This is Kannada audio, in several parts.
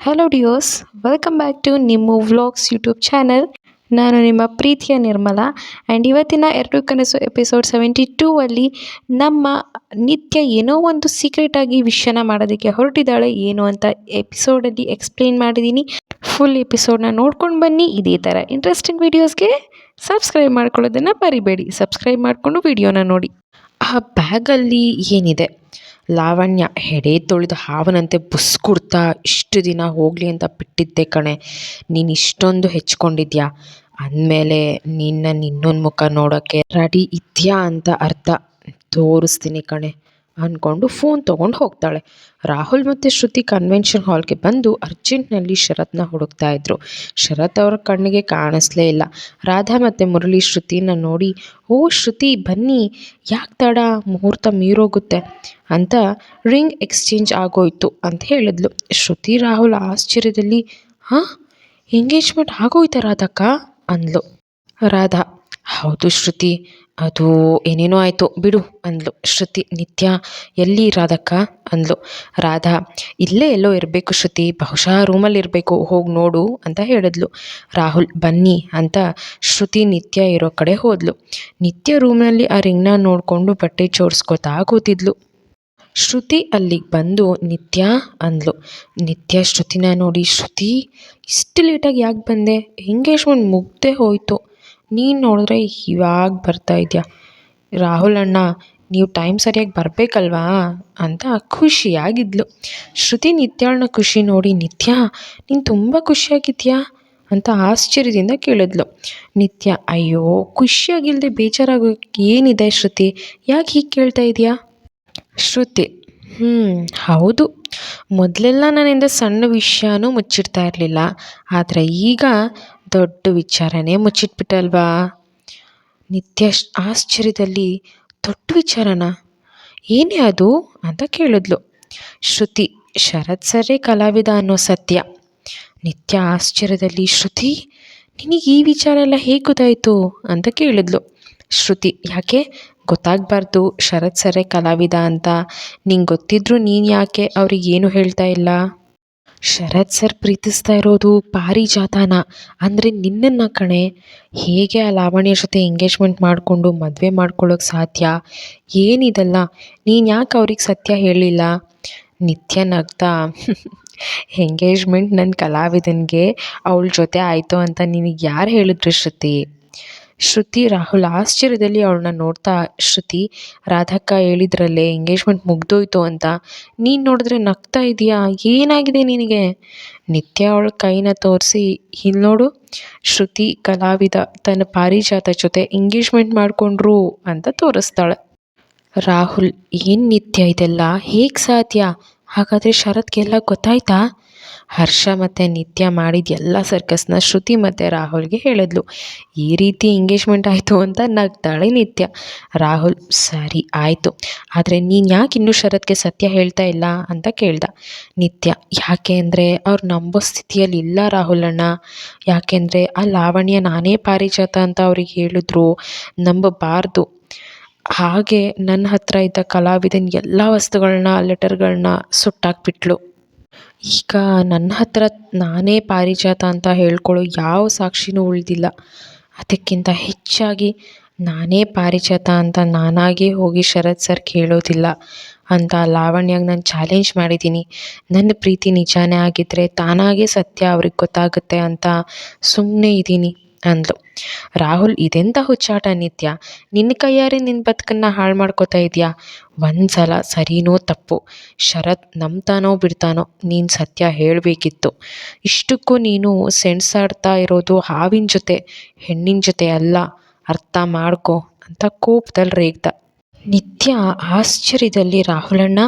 ಹಲೋ ಡಿಯೋಸ್, ವೆಲ್ಕಮ್ ಬ್ಯಾಕ್ ಟು ನಿಮ್ಮ ವ್ಲಾಗ್ಸ್ ಯೂಟ್ಯೂಬ್ ಚಾನಲ್. ನಾನು ನಿಮ್ಮ ಪ್ರೀತಿಯ ನಿರ್ಮಲಾ. ಆ್ಯಂಡ್ ಇವತ್ತಿನ ಎರಡು ಕನಸು ಎಪಿಸೋಡ್ 72 ಅಲ್ಲಿ ನಮ್ಮ ನಿತ್ಯ ಏನೋ ಒಂದು ಸೀಕ್ರೆಟಾಗಿ ವಿಷಯನ ಮಾಡೋದಕ್ಕೆ ಹೊರಟಿದ್ದಾಳೆ. ಏನು ಅಂತ ಎಪಿಸೋಡಲ್ಲಿ ಎಕ್ಸ್ಪ್ಲೇನ್ ಮಾಡಿದ್ದೀನಿ. ಫುಲ್ ಎಪಿಸೋಡ್ನ ನೋಡ್ಕೊಂಡು ಬನ್ನಿ. ಇದೇ ಥರ ಇಂಟ್ರೆಸ್ಟಿಂಗ್ ವೀಡಿಯೋಸ್ಗೆ ಸಬ್ಸ್ಕ್ರೈಬ್ ಮಾಡ್ಕೊಳ್ಳೋದನ್ನು ಮರಿಬೇಡಿ. ಸಬ್ಸ್ಕ್ರೈಬ್ ಮಾಡಿಕೊಂಡು ವಿಡಿಯೋನ ನೋಡಿ. ಆ ಬ್ಯಾಗಲ್ಲಿ ಏನಿದೆ? ಲಾವಣ್ಯ ಹೆಡೆ ತೊಳೆದ ಹಾವನಂತೆ ಬುಸ್ ಕೊಡ್ತಾ ಇಷ್ಟು ದಿನ ಹೋಗಲಿ ಅಂತ ಬಿಟ್ಟಿದ್ದೆ ಕಣೆ. ನೀನು ಇಷ್ಟೊಂದು ಹೆಚ್ಕೊಂಡಿದ್ಯಾ ಅಂದಮೇಲೆ ಇನ್ನೊಂದು ಮುಖ ನೋಡೋಕ್ಕೆ ರೆಡಿ ಇದೆಯಾ ಅಂತ ಅರ್ಥ. ತೋರಿಸ್ತೀನಿ ಕಣೆ ಅಂದ್ಕೊಂಡು ಫೋನ್ ತೊಗೊಂಡು ಹೋಗ್ತಾಳೆ. ರಾಹುಲ್ ಮತ್ತು ಶ್ರುತಿ ಕನ್ವೆನ್ಷನ್ ಹಾಲ್ಗೆ ಬಂದು ಅರ್ಜೆಂಟ್ನಲ್ಲಿ ಶರತ್ನ ಹುಡುಕ್ತಾ ಇದ್ರು. ಶರತ್ ಅವರ ಕಣ್ಣಿಗೆ ಕಾಣಿಸ್ಲೇ ಇಲ್ಲ. ರಾಧಾ ಮತ್ತು ಮುರಳಿ ಶ್ರುತಿನ ನೋಡಿ, ಓ ಶ್ರುತಿ ಬನ್ನಿ, ಯಾಕೆ ತಡ, ಮುಹೂರ್ತ ಮೀರೋಗುತ್ತೆ ಅಂತ ರಿಂಗ್ ಎಕ್ಸ್ಚೇಂಜ್ ಆಗೋಯ್ತು ಅಂತ ಹೇಳಿದ್ಲು. ಶ್ರುತಿ ರಾಹುಲ್ ಆಶ್ಚರ್ಯದಲ್ಲಿ, ಹಾಂ ಎಂಗೇಜ್ಮೆಂಟ್ ಆಗೋಯ್ತಾ ರಾಧಕ್ಕ ಅಂದ್ಲು. ರಾಧಾ, ಹೌದು ಶ್ರುತಿ, ಅದು ಏನೇನೋ ಆಯಿತು ಬಿಡು ಅಂದ್ಲು. ಶ್ರುತಿ, ನಿತ್ಯ ಎಲ್ಲಿ ರಾಧಕ್ಕ ಅಂದ್ಲು. ರಾಧಾ, ಇಲ್ಲೇ ಎಲ್ಲೋ ಇರಬೇಕು ಶ್ರುತಿ, ಬಹುಶಃ ರೂಮಲ್ಲಿ ಇರಬೇಕು, ಹೋಗಿ ನೋಡು ಅಂತ ಹೇಳಿದ್ಲು. ರಾಹುಲ್, ಬನ್ನಿ ಅಂತ ಶ್ರುತಿ ನಿತ್ಯ ಇರೋ ಕಡೆ ಹೋದ್ಲು. ನಿತ್ಯ ರೂಮ್ನಲ್ಲಿ ಆ ರಿಂಗ್ನ ನೋಡಿಕೊಂಡು ಬಟ್ಟೆ ಜೋಡಿಸ್ಕೊತಾ ಕೂತಿದ್ಲು. ಶ್ರುತಿ ಅಲ್ಲಿಗೆ ಬಂದು ನಿತ್ಯ ಅಂದ್ಲು. ನಿತ್ಯ ಶ್ರುತಿನ ನೋಡಿ, ಶ್ರುತಿ ಇಷ್ಟು ಲೇಟಾಗಿ ಯಾಕೆ ಬಂದೆ? ಎಂಗೇಜ್ಮೆಂಟ್ ಮುಗ್ದೇ ಹೋಯಿತು, ನೀನು ನೋಡಿದ್ರೆ ಇವಾಗ ಬರ್ತಾ ಇದೆಯಾ? ರಾಹುಲ್ ಅಣ್ಣ, ನೀವು ಟೈಮ್ ಸರಿಯಾಗಿ ಬರಬೇಕಲ್ವಾ ಅಂತ ಖುಷಿಯಾಗಿದ್ಲು. ಶ್ರುತಿ ನಿತ್ಯಾಳನ್ನ ಖುಷಿ ನೋಡಿ, ನಿತ್ಯ ನೀನು ತುಂಬ ಖುಷಿಯಾಗಿದ್ಯಾ ಅಂತ ಆಶ್ಚರ್ಯದಿಂದ ಕೇಳಿದ್ಲು. ನಿತ್ಯ, ಅಯ್ಯೋ ಖುಷಿಯಾಗಿಲ್ಲದೆ ಬೇಜಾರಾಗೋಕ್ಕೆ ಏನಿದೆ ಶ್ರುತಿ, ಯಾಕೆ ಹೀಗೆ ಕೇಳ್ತಾ ಇದೆಯಾ? ಶ್ರುತಿ, ಹೌದು, ಮೊದಲೆಲ್ಲ ನನ್ನಿಂದ ಸಣ್ಣ ವಿಷಯನೂ ಮುಚ್ಚಿಡ್ತಾ ಇರಲಿಲ್ಲ, ಆದರೆ ಈಗ ದೊಡ್ಡ ವಿಚಾರನೇ ಮುಚ್ಚಿಟ್ಬಿಟ್ಟಲ್ವಾ? ನಿತ್ಯ ಆಶ್ಚರ್ಯದಲ್ಲಿ, ದೊಡ್ಡ ವಿಚಾರನಾ? ಏನೇ ಅದು ಅಂತ ಕೇಳಿದ್ಲು. ಶ್ರುತಿ, ಶರತ್ ಸರ್ರೇ ಕಲಾವಿದ ಅನ್ನೋ ಸತ್ಯ. ನಿತ್ಯ ಆಶ್ಚರ್ಯದಲ್ಲಿ, ಶ್ರುತಿ ನಿನಗೆ ಈ ವಿಚಾರ ಎಲ್ಲ ಹೇಗೆ ಗೊತ್ತಾಯಿತು ಅಂತ ಕೇಳಿದ್ಲು. ಶ್ರುತಿ, ಯಾಕೆ ಗೊತ್ತಾಗಬಾರ್ದು ಶರತ್ ಸರ್ರೇ ಕಲಾವಿದ ಅಂತ? ನಿಂಗೆ ಗೊತ್ತಿದ್ರು ನೀನು ಯಾಕೆ ಅವ್ರಿಗೇನು ಹೇಳ್ತಾ ಇಲ್ಲ? ಶರತ್ ಸರ್ ಪ್ರೀತಿಸ್ತಾ ಇರೋದು ಪಾರಿಜಾತನ, ಅಂದರೆ ನಿನ್ನನ್ನು ಕಣೆ. ಹೇಗೆ ಆ ಲಾವಣ್ಯ ಜೊತೆ ಎಂಗೇಜ್ಮೆಂಟ್ ಮಾಡಿಕೊಂಡು ಮದುವೆ ಮಾಡ್ಕೊಳ್ಳೋಕೆ ಸಾಧ್ಯ? ಏನಿದೆಲ್ಲ, ನೀನು ಯಾಕೆ ಅವ್ರಿಗೆ ಸತ್ಯ ಹೇಳಿಲ್ಲ? ನಿತ್ಯ ನಗ್ತಾ, ಎಂಗೇಜ್ಮೆಂಟ್ ನನ್ನ ಕಲಾವಿದನಿಗೆ ಅವಳ ಜೊತೆ ಆಯಿತು ಅಂತ ನಿನಗೆ ಯಾರು ಹೇಳಿದ್ರು ಶ್ರುತಿ? ಶ್ರುತಿ ರಾಹುಲ್ ಆಶ್ಚರ್ಯದಲ್ಲಿ ಅವಳನ್ನ ನೋಡ್ತಾ, ಶ್ರುತಿ ರಾಧಕ್ಕ ಹೇಳಿದ್ರಲ್ಲೇ ಎಂಗೇಜ್ಮೆಂಟ್ ಮುಗ್ದೋಯ್ತು ಅಂತ, ನೀನು ನೋಡಿದ್ರೆ ನಗ್ತಾ ಇದೆಯಾ, ಏನಾಗಿದೆ ನಿನಗೆ? ನಿತ್ಯ ಅವಳ ಕೈನ ತೋರಿಸಿ, ಇಲ್ಲಿ ನೋಡು, ಶ್ರುತಿ ಕಲಾವಿದ ತನ್ನ ಪಾರಿಜಾತ ಜೊತೆ ಎಂಗೇಜ್ಮೆಂಟ್ ಮಾಡಿಕೊಂಡ್ರು ಅಂತ ತೋರಿಸ್ತಾಳೆ. ರಾಹುಲ್, ಏನು ನಿತ್ಯ ಇದೆಲ್ಲ ಹೇಗೆ ಸಾಧ್ಯ? ಹಾಗಾದರೆ ಶರತ್ಗೆಲ್ಲ ಗೊತ್ತಾಯ್ತಾ? ಹರ್ಷ ಮತ್ತು ನಿತ್ಯ ಮಾಡಿದ ಎಲ್ಲ ಸರ್ಕಸ್ನ ಶ್ರುತಿ ಮತ್ತು ರಾಹುಲ್ಗೆ ಹೇಳಿದ್ಲು. ಈ ರೀತಿ ಎಂಗೇಜ್ಮೆಂಟ್ ಆಯಿತು ಅಂತ ನಗ್ತಾಳೆ ನಿತ್ಯ. ರಾಹುಲ್, ಸರಿ ಆಯಿತು, ಆದರೆ ನೀನು ಯಾಕೆ ಇನ್ನೂ ಶರತ್ಗೆ ಸತ್ಯ ಹೇಳ್ತಾ ಇಲ್ಲ ಅಂತ ಕೇಳ್ದ. ನಿತ್ಯ, ಯಾಕೆ ಅಂದರೆ ಅವ್ರು ನಂಬೋ ಸ್ಥಿತಿಯಲ್ಲಿ ಇಲ್ಲ ರಾಹುಲ್ ಅಣ್ಣ. ಯಾಕೆಂದರೆ ಆ ಲಾವಣ್ಯ ನಾನೇ ಪಾರಿಜಾತ ಅಂತ ಅವ್ರಿಗೆ ಹೇಳಿದ್ರು, ನಂಬಬಾರ್ದು. ಹಾಗೆ ನನ್ನ ಹತ್ರ ಇದ್ದ ಕಲಾವಿದನ ಎಲ್ಲ ವಸ್ತುಗಳನ್ನ, ಲೆಟರ್ಗಳನ್ನ ಸುಟ್ಟಾಕ್ಬಿಟ್ಲು. ಈಗ ನನ್ನ ಹತ್ರ ನಾನೇ ಪಾರಿಜಾತ ಅಂತ ಹೇಳ್ಕೊಳ್ಳೋ ಯಾವ ಸಾಕ್ಷಿನೂ ಉಳಿದಿಲ್ಲ. ಅದಕ್ಕಿಂತ ಹೆಚ್ಚಾಗಿ ನಾನೇ ಪಾರಿಜಾತ ಅಂತ ನಾನಾಗೇ ಹೋಗಿ ಶರತ್ ಸರ್ ಕೇಳೋದಿಲ್ಲ ಅಂತ ಲಾವಣ್ಯಾಗ ನಾನು ಚಾಲೆಂಜ್ ಮಾಡಿದ್ದೀನಿ. ನನ್ನ ಪ್ರೀತಿ ನಿಜಾನೇ ಆಗಿದ್ದರೆ ತಾನಾಗೇ ಸತ್ಯ ಅವ್ರಿಗೆ ಗೊತ್ತಾಗುತ್ತೆ ಅಂತ ಸುಮ್ಮನೆ ಇದ್ದೀನಿ ಅಂದ್ಲು. ರಾಹುಲ್, ಇದೆಂಥ ಹುಚ್ಚಾಟ ನಿತ್ಯ, ನಿನ್ನ ಕೈಯಾರೆ ನಿನ್ನ ಬದುಕನ್ನು ಹಾಳು ಮಾಡ್ಕೋತಾ ಇದೆಯಾ? ಒಂದು ಸಲ ಸರಿನೋ ತಪ್ಪು, ಶರತ್ ನಂಬ್ತಾನೋ ಬಿಡ್ತಾನೋ, ನೀನು ಸತ್ಯ ಹೇಳಬೇಕಿತ್ತು. ಇಷ್ಟಕ್ಕೂ ನೀನು ಸೆಣಸಾಡ್ತಾ ಇರೋದು ಹಾವಿನ ಜೊತೆ, ಹೆಣ್ಣಿನ ಜೊತೆ ಅಲ್ಲ, ಅರ್ಥ ಮಾಡ್ಕೊ ಅಂತ ಕೋಪದಲ್ಲಿ ರೇಗ್ದ. ನಿತ್ಯ ಆಶ್ಚರ್ಯದಲ್ಲಿ, ರಾಹುಲಣ್ಣ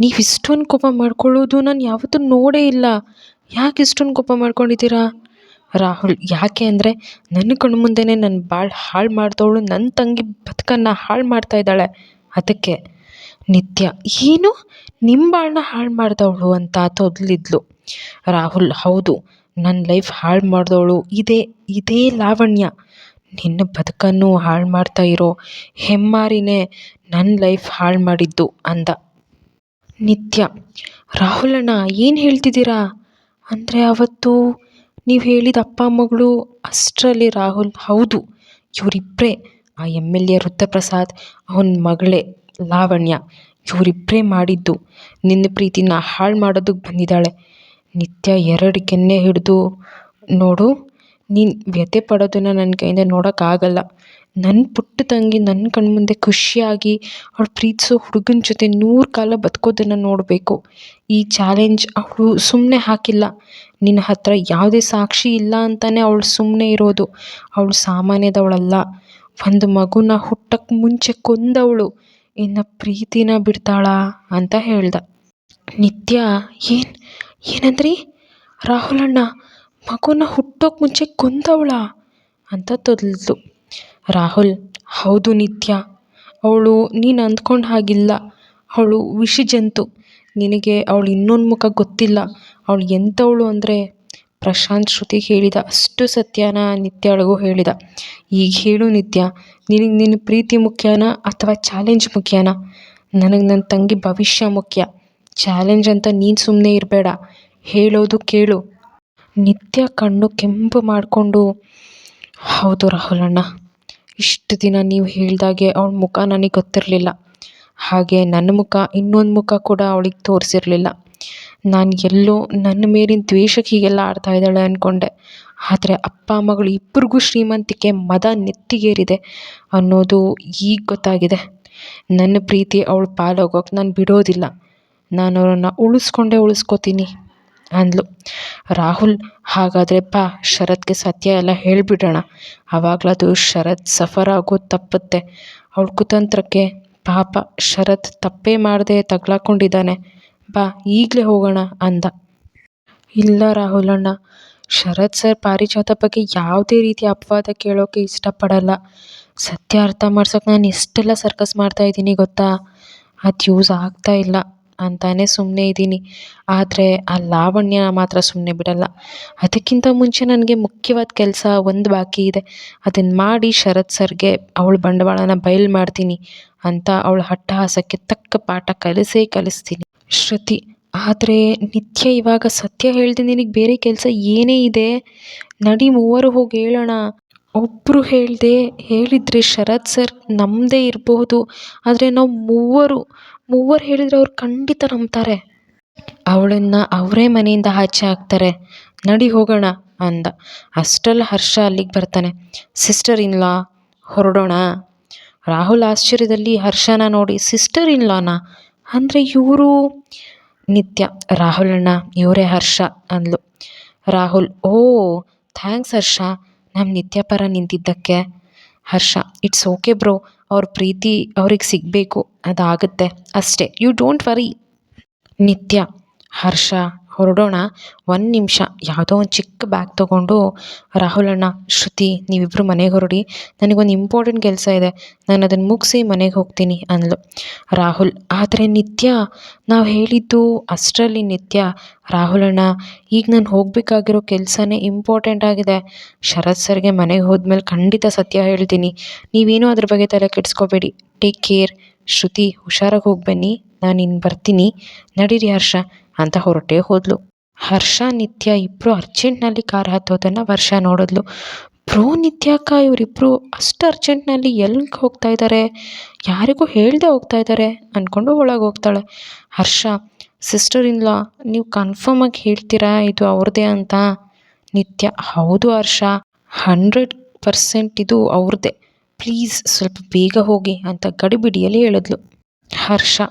ನೀವು ಇಷ್ಟೊಂದು ಕೋಪ ಮಾಡ್ಕೊಳ್ಳೋದು ನಾನು ಯಾವತ್ತೂ ನೋಡೇ ಇಲ್ಲ, ಯಾಕೆ ಇಷ್ಟೊಂದು ಕೋಪ ಮಾಡ್ಕೊಂಡಿದ್ದೀರಾ? ರಾಹುಲ್, ಯಾಕೆ ಅಂದರೆ ನನ್ನ ಕಣ್ಣು ಮುಂದೆನೇ ನನ್ನ ಭಾಳ ಹಾಳು ಮಾಡಿದವಳು ನನ್ನ ತಂಗಿ ಬದುಕನ್ನು ಹಾಳು ಮಾಡ್ತಾ ಇದ್ದಾಳೆ, ಅದಕ್ಕೆ. ನಿತ್ಯ, ಏನು ನಿಮ್ಮ ಬಾಳನ್ನ ಹಾಳು ಮಾಡಿದವಳು ಅಂತ ತೊದಲಿದ್ಲು. ರಾಹುಲ್, ಹೌದು, ನನ್ನ ಲೈಫ್ ಹಾಳು ಮಾಡಿದವಳು ಇದೇ ಲಾವಣ್ಯ. ನಿನ್ನ ಬದುಕನ್ನು ಹಾಳು ಮಾಡ್ತಾ ಇರೋ ಹೆಮ್ಮಾರಿನೇ ನನ್ನ ಲೈಫ್ ಹಾಳು ಮಾಡಿದ್ದು ಅಂದ. ನಿತ್ಯ, ರಾಹುಲಣ್ಣ ಏನು ಹೇಳ್ತಿದ್ದೀರಾ? ಅಂದರೆ ಅವತ್ತು ನೀವು ಹೇಳಿದ ಅಪ್ಪ ಮಗಳು ಅಷ್ಟರಲ್ಲಿ ರಾಹುಲ್ ಹೌದು, ಇವರಿಬ್ಬರೇ ಆ ಎಮ್ ಎಲ್ ಎ ರುದ್ರಪ್ರಸಾದ್ ಅವನ ಮಗಳೇ ಲಾವಣ್ಯ, ಇವರಿಬ್ಬರೇ ಮಾಡಿದ್ದು. ನಿನ್ನ ಪ್ರೀತಿನ ಹಾಳು ಮಾಡೋದಕ್ಕೆ ಬಂದಿದ್ದಾಳೆ. ನಿತ್ಯ ಎರಡು ಕೆನ್ನೆ ಹಿಡಿದು ನೋಡು, ನೀನು ವ್ಯಥೆ ಪಡೋದನ್ನು ನನ್ನ ಕೈಯಿಂದ ನೋಡೋಕ್ಕಾಗಲ್ಲ. ನನ್ನ ಪುಟ್ಟ ತಂಗಿ ನನ್ನ ಕಣ್ಮುಂದೆ ಖುಷಿಯಾಗಿ ಅವಳು ಪ್ರೀತಿಸೋ ಹುಡುಗನ ಜೊತೆ 100 ಕಾಲ ಬದುಕೋದನ್ನು ನೋಡಬೇಕು. ಈ ಚಾಲೆಂಜ್ ಅವಳು ಸುಮ್ಮನೆ ಹಾಕಿಲ್ಲ. ನಿನ್ನ ಹತ್ರ ಯಾವುದೇ ಸಾಕ್ಷಿ ಇಲ್ಲ ಅಂತಲೇ ಅವಳು ಸುಮ್ಮನೆ ಇರೋದು. ಅವಳು ಸಾಮಾನ್ಯದವಳಲ್ಲ. ಒಂದು ಮಗುನ ಹುಟ್ಟಕ್ಕೆ ಮುಂಚೆ ಕೊಂದವಳು ಇನ್ನು ಪ್ರೀತಿನ ಬಿಡ್ತಾಳಾ ಅಂತ ಹೇಳ್ದ. ನಿತ್ಯ ಏನಂದ್ರಿ? ರಾಹುಲಣ್ಣ ಮಗುನ ಹುಟ್ಟೋಕೆ ಮುಂಚೆ ಕೊಂದವಳಾ ಅಂತ ತೊದಲ್ದು. ರಾಹುಲ್ ಹೌದು ನಿತ್ಯ, ಅವಳು ನೀನು ಅಂದ್ಕೊಂಡು ಹಾಗಿಲ್ಲ. ಅವಳು ವಿಷಜಂತು. ನಿನಗೆ ಅವಳು ಇನ್ನೊಂದು ಮುಖ ಗೊತ್ತಿಲ್ಲ. ಅವಳು ಎಂಥವಳು ಅಂದರೆ ಪ್ರಶಾಂತ್ ಶ್ರುತಿಗೆ ಹೇಳಿದ ಅಷ್ಟು ಸತ್ಯನ ನಿತ್ಯಳಿಗೂ ಹೇಳಿದ. ಈಗ ಹೇಳು ನಿತ್ಯ, ನಿನಗೆ ನಿನ್ನ ಪ್ರೀತಿ ಮುಖ್ಯನಾ ಅಥವಾ ಚಾಲೆಂಜ್ ಮುಖ್ಯನಾ? ನನಗೆ ನನ್ನ ತಂಗಿ ಭವಿಷ್ಯ ಮುಖ್ಯ. ಚಾಲೆಂಜ್ ಅಂತ ನೀನು ಸುಮ್ಮನೆ ಇರಬೇಡ, ಹೇಳೋದು ಕೇಳು. ನಿತ್ಯ ಕಣ್ಣು ಕೆಂಪು ಮಾಡಿಕೊಂಡು ಹೌದು ರಾಹುಲಣ್ಣ, ಇಷ್ಟು ದಿನ ನೀವು ಹೇಳ್ದಾಗೆ ಅವಳ ಮುಖ ನನಗೆ ಗೊತ್ತಿರಲಿಲ್ಲ. ಹಾಗೆ ನನ್ನ ಮುಖ ಇನ್ನೊಂದು ಮುಖ ಕೂಡ ಅವಳಿಗೆ ತೋರಿಸಿರಲಿಲ್ಲ. ನಾನು ಎಲ್ಲೋ ನನ್ನ ಮೇಲಿನ ದ್ವೇಷಕ್ಕೆ ಹೀಗೆಲ್ಲ ಆಡ್ತಾ ಇದ್ದಾಳೆ ಅಂದ್ಕೊಂಡೆ. ಆದರೆ ಅಪ್ಪ ಮಗಳು ಇಬ್ಬರಿಗೂ ಶ್ರೀಮಂತಿಕೆ ಮದ ನೆತ್ತಿಗೇರಿದೆ ಅನ್ನೋದು ಈಗ ಗೊತ್ತಾಗಿದೆ. ನನ್ನ ಪ್ರೀತಿ ಅವಳು ಪಾಲೋಗೋಕೆ ನಾನು ಬಿಡೋದಿಲ್ಲ. ನಾನು ಅವರನ್ನು ಉಳಿಸ್ಕೋತೀನಿ ಅಂದ್ಲು. ರಾಹುಲ್ ಹಾಗಾದರೆ ಬಾ, ಶರತ್ಗೆ ಸತ್ಯ ಎಲ್ಲ ಹೇಳಿಬಿಡೋಣ. ಆವಾಗಲದು ಶರತ್ ಸಫರ್ ಆಗೋದು ತಪ್ಪುತ್ತೆ. ಅವಳ ಕುತಂತ್ರಕ್ಕೆ ಪಾಪ ಶರತ್ ತಪ್ಪೇ ಮಾಡದೆ ತಗ್ಲಾಕೊಂಡಿದ್ದಾನೆ. ಬಾ ಈಗಲೇ ಹೋಗೋಣ ಅಂದ. ಇಲ್ಲ ರಾಹುಲಣ್ಣ, ಶರತ್ ಸರ್ ಪಾರಿಜಾತ ಬಗ್ಗೆ ಯಾವುದೇ ರೀತಿ ಅಪವಾದ ಕೇಳೋಕ್ಕೆ ಇಷ್ಟಪಡಲ್ಲ. ಸತ್ಯ ಅರ್ಥ ಮಾಡ್ಸೋಕೆ ನಾನು ಎಷ್ಟೆಲ್ಲ ಸರ್ಕಸ್ ಮಾಡ್ತಾಯಿದ್ದೀನಿ ಗೊತ್ತಾ? ಅದು ಯೂಸ್ ಆಗ್ತಾ ಇಲ್ಲ ಅಂತಾನೆ ಸುಮ್ಮನೆ ಇದ್ದೀನಿ. ಆದರೆ ಆ ಲಾವಣ್ಯನ ಮಾತ್ರ ಸುಮ್ಮನೆ ಬಿಡಲ್ಲ. ಅದಕ್ಕಿಂತ ಮುಂಚೆ ನನಗೆ ಮುಖ್ಯವಾದ ಕೆಲಸ ಒಂದು ಬಾಕಿ ಇದೆ. ಅದನ್ನು ಮಾಡಿ ಶರತ್ ಸರ್ಗೆ ಅವಳ ಬಂಡವಾಳನ ಬಯಲು ಮಾಡ್ತೀನಿ ಅಂತ ಅವಳ ಹಟ್ಟಹಾಸಕ್ಕೆ ತಕ್ಕ ಪಾಠ ಕಲಿಸ್ತೀನಿ. ಶ್ರುತಿ ಆದರೆ ನಿತ್ಯ ಇವಾಗ ಸತ್ಯ ಹೇಳಿದೆ, ನಿನಗೆ ಬೇರೆ ಕೆಲಸ ಏನೇ ಇದೆ? ನಡಿ ಮೂವರು ಹೋಗಿ ಹೇಳೋಣ. ಒಬ್ಬರು ಹೇಳಿದರೆ ಶರತ್ ಸರ್ ನಮ್ಮದೇ ಇರಬಹುದು. ಆದರೆ ನಾವು ಮೂವರು ಹೇಳಿದರೆ ಅವ್ರು ಖಂಡಿತ ನಂಬ್ತಾರೆ. ಅವಳನ್ನು ಅವರೇ ಮನೆಯಿಂದ ಆಚೆ ಹಾಕ್ತಾರೆ. ನಡಿ ಹೋಗೋಣ ಅಂದ. ಅಷ್ಟರಲ್ಲಿ ಹರ್ಷ ಅಲ್ಲಿಗೆ ಬರ್ತಾನೆ. ಸಿಸ್ಟರ್ ಇನ್ ಲಾ, ಹೊರಡೋಣ? ರಾಹುಲ್ ಆಶ್ಚರ್ಯದಲ್ಲಿ ಹರ್ಷನ ನೋಡಿ ಸಿಸ್ಟರ್ ಇನ್ ಲಾನಾ ಅಂದರೆ ಇವರು? ನಿತ್ಯ ರಾಹುಲಣ್ಣ ಇವರೇ ಹರ್ಷ ಅಂದ್ಲು. ರಾಹುಲ್ ಓ ಥ್ಯಾಂಕ್ಸ್ ಹರ್ಷ, ನಮ್ಮ ನಿತ್ಯ ಪರ ನಿಂತಿದ್ದಕ್ಕೆ. ಹರ್ಷ ಇಟ್ಸ್ ಓಕೆ ಬ್ರೋ, ಅವ್ರ ಪ್ರೀತಿ ಅವ್ರಿಗೆ ಸಿಗಬೇಕು, ಅದಾಗುತ್ತೆ ಅಷ್ಟೇ, ಯು ಡೋಂಟ್ ವರಿ. ನಿತ್ಯ ಹರ್ಷ ಹೊರಡೋಣ, 1 ನಿಮಿಷ. ಯಾವುದೋ ಒಂದು ಚಿಕ್ಕ ಬ್ಯಾಗ್ ತೊಗೊಂಡು ರಾಹುಲಣ್ಣ ಶ್ರುತಿ ನೀವಿಬ್ಬರು ಮನೆಗೆ ಹೊರಡಿ, ನನಗೊಂದು ಇಂಪಾರ್ಟೆಂಟ್ ಕೆಲಸ ಇದೆ, ನಾನು ಅದನ್ನು ಮುಗಿಸಿ ಮನೆಗೆ ಹೋಗ್ತೀನಿ ಅಂದ್ಲು. ರಾಹುಲ್ ಆದರೆ ನಿತ್ಯ ನಾವು ಹೇಳಿದ್ದು ಅಷ್ಟರಲ್ಲಿ. ನಿತ್ಯ ರಾಹುಲಣ್ಣ ಈಗ ನಾನು ಹೋಗಬೇಕಾಗಿರೋ ಕೆಲಸನೇ ಇಂಪಾರ್ಟೆಂಟ್ ಆಗಿದೆ. ಶರತ್ ಸರ್ಗೆ ಮನೆಗೆ ಹೋದ್ಮೇಲೆ ಖಂಡಿತ ಸತ್ಯ ಹೇಳ್ತೀನಿ. ನೀವೇನೂ ಅದ್ರ ಬಗ್ಗೆ ತಲೆ ಕೆಡಿಸ್ಕೋಬೇಡಿ. Take care. ಶ್ರುತಿ ಹುಷಾರಾಗಿ ಹೋಗಿ ಬನ್ನಿ, ನಾನು ಇನ್ನು ಬರ್ತೀನಿ, ನಡೀರಿ ಹರ್ಷ ಅಂತ ಹೊರಟೇ ಹೋದ್ಲು. ಹರ್ಷ ನಿತ್ಯ ಇಬ್ಬರು ಅರ್ಜೆಂಟ್ನಲ್ಲಿ ಕಾರ್ ಹತ್ತೋದನ್ನು ವರ್ಷ ನೋಡಿದ್ಲು. ಬ್ರೋ ನಿತ್ಯಕ್ಕ ಇವರಿಬ್ಬರು ಅಷ್ಟು ಅರ್ಜೆಂಟ್ನಲ್ಲಿ ಎಲ್ಲಿಗೆ ಹೋಗ್ತಾ ಇದ್ದಾರೆ, ಯಾರಿಗೂ ಹೇಳ್ದೆ ಹೋಗ್ತಾ ಇದ್ದಾರೆ ಅಂದ್ಕೊಂಡು ಒಳಗೆ ಹೋಗ್ತಾಳೆ. ಹರ್ಷ ಸಿಸ್ಟರ್ ಇನ್ ಲಾ, ನೀವು ಕನ್ಫರ್ಮಾಗಿ ಹೇಳ್ತೀರಾ ಇದು ಅವ್ರದ್ದೇ ಅಂತ? ನಿತ್ಯ ಹೌದು ಹರ್ಷ, 100% ಇದು ಅವ್ರದ್ದೇ, ಪ್ಲೀಸ್ ಸ್ವಲ್ಪ ಬೇಗ ಹೋಗಿ ಅಂತ ಗಡಿಬಿಡಿಯಲ್ಲಿ ಹೇಳಿದ್ಲು. ಹರ್ಷ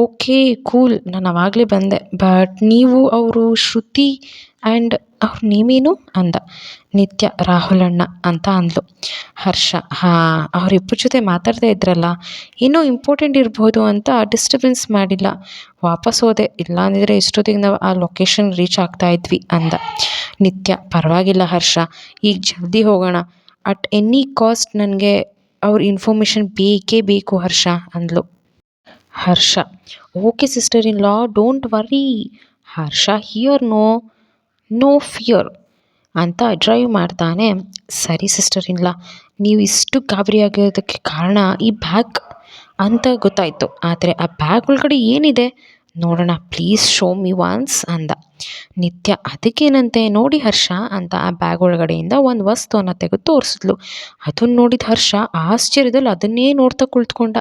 ಓಕೆ ಕೂಲ್, ನಾನು ಆವಾಗಲೇ ಬಂದೆ, ಬಟ್ ನೀವು ಅವರು ಶ್ರುತಿ ಆ್ಯಂಡ್ ಅವ್ರ ನೇಮೇನು ಅಂದ. ನಿತ್ಯ ರಾಹುಲಣ್ಣ ಅಂತ ಅಂದ್ಲು. ಹರ್ಷ ಹಾಂ, ಅವರಿಬ್ಬರ ಜೊತೆ ಮಾತಾಡ್ತಾ ಇದ್ರಲ್ಲ, ಏನೋ ಇಂಪಾರ್ಟೆಂಟ್ ಇರ್ಬೋದು ಅಂತ ಡಿಸ್ಟರ್ಬೆನ್ಸ್ ಮಾಡಿಲ್ಲ, ವಾಪಸ್ ಹೋದೆ, ಇಲ್ಲಾಂದಿದ್ರೆ ಇಷ್ಟೊತ್ತಿಗೆ ನಾವು ಆ ಲೊಕೇಶನ್ ರೀಚ್ ಆಗ್ತಾ ಇದ್ವಿ ಅಂದ. ನಿತ್ಯ ಪರವಾಗಿಲ್ಲ ಹರ್ಷ, ಈಗ ಜಲ್ದಿ ಹೋಗೋಣ, ಅಟ್ ಎನಿ ಕಾಸ್ಟ್ ನನಗೆ ಅವ್ರ ಇನ್ಫಾರ್ಮೇಷನ್ ಬೇಕೇ ಬೇಕು ಹರ್ಷ ಅಂದ್ಲು. Harsha okay sister in law, don't worry. Harsha here no fear ಅಂತ ಡ್ರೈವ್ ಮಾಡ್ತಾನೆ. ಸರಿ ಸಿಸ್ಟರ್ ಇನ್ ಲಾ, ನೀವು ಇಷ್ಟು ಗಾಬರಿ ಆಗಿರೋದಕ್ಕೆ ಕಾರಣ ಈ ಬ್ಯಾಗ್ ಅಂತ ಗೊತ್ತಾಯಿತು, ಆದರೆ ಆ ಬ್ಯಾಗ್ ಒಳಗಡೆ ಏನಿದೆ ನೋಡೋಣ ಪ್ಲೀಸ್ ಶೋ ಮಿ ಒನ್ಸ್ ಅಂದ. ನಿತ್ಯ ಅದಕ್ಕೇನಂತೆ ನೋಡಿ ಹರ್ಷ ಅಂತ ಆ ಬ್ಯಾಗ್ ಒಳಗಡೆಯಿಂದ ಒಂದು ವಸ್ತುವನ್ನ ತೆಗೆದು ತೋರಿಸಿದ್ಲು. ಅದನ್ನ ನೋಡಿದ ಹರ್ಷ ಆಶ್ಚರ್ಯದಲ್ಲಿ ಅದನ್ನೇ ನೋಡ್ತಾ ಕುಳಿತುಕೊಂಡ.